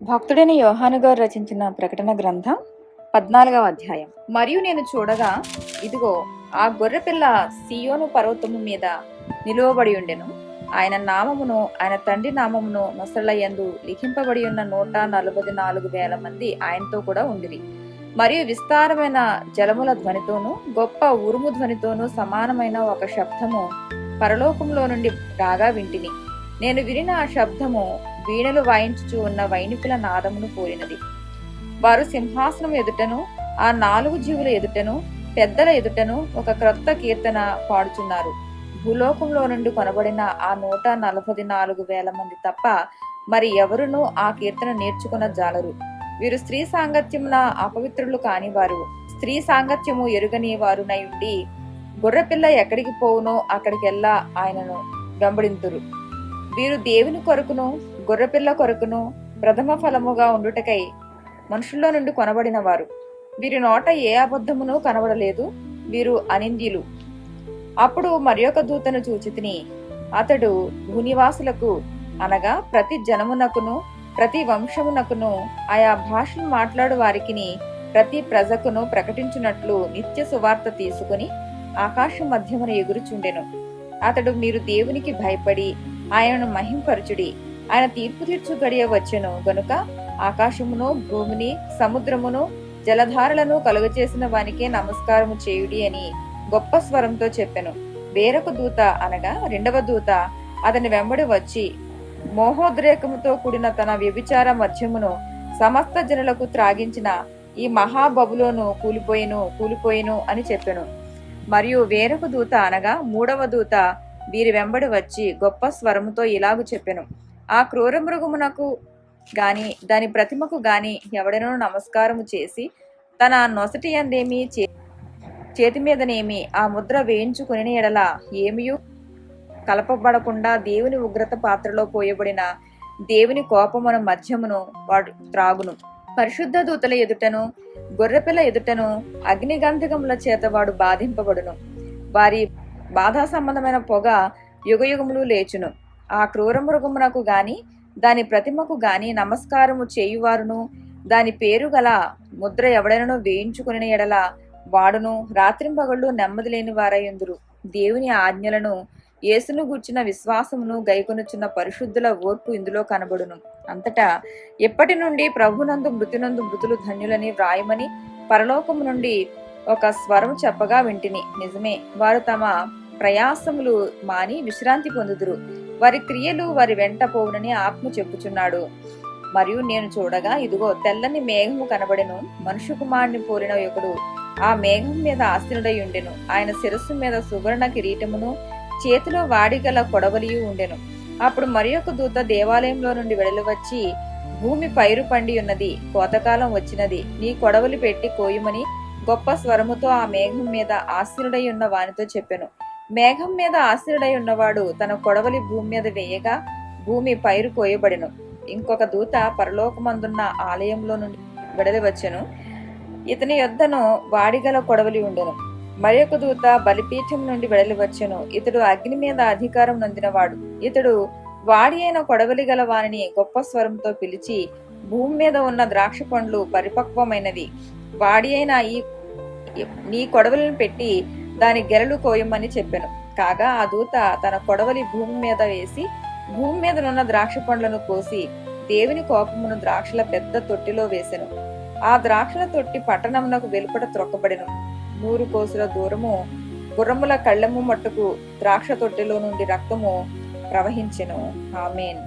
భక్తుడైన యోహాను గారు రచించిన ప్రకటన గ్రంథం 14వ అధ్యాయం. మరియు నేను చూడగా, ఇదిగో, ఆ గొర్రెపిల్ల సీయోను పర్వతము మీద నిలువబడి ఉండెను. ఆయన నామమును, ఆయన తండ్రి నామమును మొసళ్ల యందు లిఖింపబడి ఉన్న 144,000 మంది ఆయనతో కూడా ఉండిరి. మరియు విస్తారమైన జలముల ధ్వనితోనూ గొప్ప ఉరుము ధ్వనితోనూ సమానమైన ఒక శబ్దము పరలోకంలో నుండి రాగా వింటిని. నేను వినిన ఆ శబ్దము వీణలు వాయించుచు ఉన్న వైణికుల నాదమును పోలినది. వారు సింహాసనం ఎదుటను, ఆ 4 జీవుల ఎదుటను, పెద్దల ఎదుటను ఒక క్రొత్త కీర్తన పాడుచున్నారు. భూలోకంలో నుండి కొనబడిన ఆ 144,000 మంది తప్ప మరి ఎవరునూ ఆ కీర్తన నేర్చుకున్న జాలరు. వీరు స్త్రీ సాంగత్యమున అపవిత్రులు కాని వారు, స్త్రీ సాంగత్యము ఎరుగని వారునై ఉండి, గొర్రెపిల్ల ఎక్కడికి పోవునో అక్కడికెల్లా ఆయనను వెంబడింతురు. వీరు దేవుని కొరకును గొర్రెపిల్ల కొరకును ప్రథమ ఫలముగా ఉండుటకై మనుషుల్లో నుండి కొనబడిన వారు. వీరి నోట ఏ అబద్ధమును కనబడలేదు. వీరు అనింద్యులు. అప్పుడు మరియొక దూతను చూచితిని. అతడు భూనివాసులకు, అనగా ప్రతి జనమునకును ప్రతి వంశమునకును ఆయా భాషలు మాట్లాడు వారికిని ప్రతి ప్రజకును ప్రకటించున్నట్లు నిత్య సువార్త తీసుకుని ఆకాశం మధ్యమున ఎగురుచుండెను. అతడు, మీరు దేవునికి భయపడి ఆయనను మహింపరచుడి, ఆయన తీర్పు తీర్చు గడియ వచ్చెను గనుక ఆకాశమును భూమిని సముద్రమును జలధారలను కలుగచేసిన వానికే నమస్కారము చేయుడి అని గొప్ప స్వరంతో చెప్పెను. వేరొక దూత, అనగా 2వ దూత అతని వెంబడి వచ్చి మోహోద్రేకముతో కూడిన తన వ్యభిచార మద్యమును సమస్త జనులకు త్రాగించిన ఈ మహాబబులోను కూలిపోయిను అని చెప్పెను. మరియు వేరొక దూత, అనగా 3వ దూత వీరి వెంబడి వచ్చి గొప్ప స్వరముతో ఇలాగు చెప్పెను. ఆ క్రూర మృగమునకు గాని దాని ప్రతిమకు గాని ఎవడనో నమస్కారము చేసి తన నొసటి యందేమి చేతి మీదనేమి ఆ ముద్ర వేయించుకుని ఎడల ఏమియు కలపబడకుండా దేవుని ఉగ్రత పాత్రలో పోయబడిన దేవుని కోపమును మధ్యమును వాడు త్రాగును. పరిశుద్ధ దూతల ఎదుటను గొర్రెపిల్ల ఎదుటను అగ్నిగంధకముల చేత వాడు బాధింపబడును. వారి బాధా సంబంధమైన పొగ యుగయుగములు లేచును. ఆ క్రూర మృగమునకు గాని దాని ప్రతిమకు గాని నమస్కారము చేయువారును దాని పేరు గల ముద్ర ఎవడైనను వేయించుకుని ఎడల వాడును రాత్రింపగళ్ళు నెమ్మది లేని వారయ్యుందురు. దేవుని ఆజ్ఞలను యేసును గూర్చిన విశ్వాసమును గైకొనుచున్న పరిశుద్ధుల ఓర్పు ఇందులో కనబడును. అంతటా ఎప్పటి నుండి ప్రభునందు మృతులు ధన్యులని వ్రాయమని పరలోకము నుండి ఒక స్వరం చెప్పగా వింటిని. నిజమే, వారు తమ ప్రయాసములు మాని విశ్రాంతి పొందుదురు. వారి క్రియలు వారి వెంట పోవునని ఆత్మ చెప్పుచున్నాడు. మరియు నేను చూడగా, ఇదిగో, తెల్లని మేఘము కనబడెను. మనుష్య కుమారుని పోలిన ఒకడు ఆ మేఘం మీద ఆసీనుడై ఉండెను. ఆయన శిరస్సు మీద సువర్ణ కిరీటమును, చేతిలో వాడిగల కొడవలియు ఉండెను. అప్పుడు మరియొక దూత దేవాలయంలో నుండి వెడలివచ్చి, భూమి పైరు పండి ఉన్నది, కోతకాలం వచ్చినది, నీ కొడవలి పెట్టి కోయుమని గొప్ప స్వరముతో ఆ మేఘం మీద ఆసీనుడై ఉన్న వానితో చెప్పెను. మేఘం మీద ఆసీనుడై ఉన్నవాడు తన కొడవలి భూమి మీద వేయగా భూమి పైరు కోయబడెను. ఇంకొక దూత పరలోకమందున్న ఆలయంలో నుండి వెడలి వచ్చెను. ఇతని యొద్దను వాడిగల కొడవలి ఉండెను. మరియొక దూత బలిపీఠం నుండి వెడలి వచ్చెను. ఇతడు అగ్ని మీద అధికారం నొందినవాడు. ఇతడు వాడి అయిన కొడవలి గల వానిని గొప్ప స్వరంతో పిలిచి, భూమి మీద ఉన్న ద్రాక్ష పండ్లు పరిపక్వమైనవి, వాడి అయిన నీ కొడవలిని పెట్టి దాని గెరలు కోయమని చెప్పెను. కాగా ఆ దూత తన కొడవలి భూమి మీద వేసి భూమి మీదనున్న ద్రాక్ష పండ్లను కోసి దేవుని కోపమును ద్రాక్షల పెద్ద తొట్టిలో వేసెను. ఆ ద్రాక్షల తొట్టి పట్టణమునకు వెలుపట త్రొక్కబడెను. 100 కోసుల దూరము గుర్రముల కళ్ళెము మట్టుకు ద్రాక్ష తొట్టిలో నుండి రక్తము ప్రవహించెను. ఆమేన్.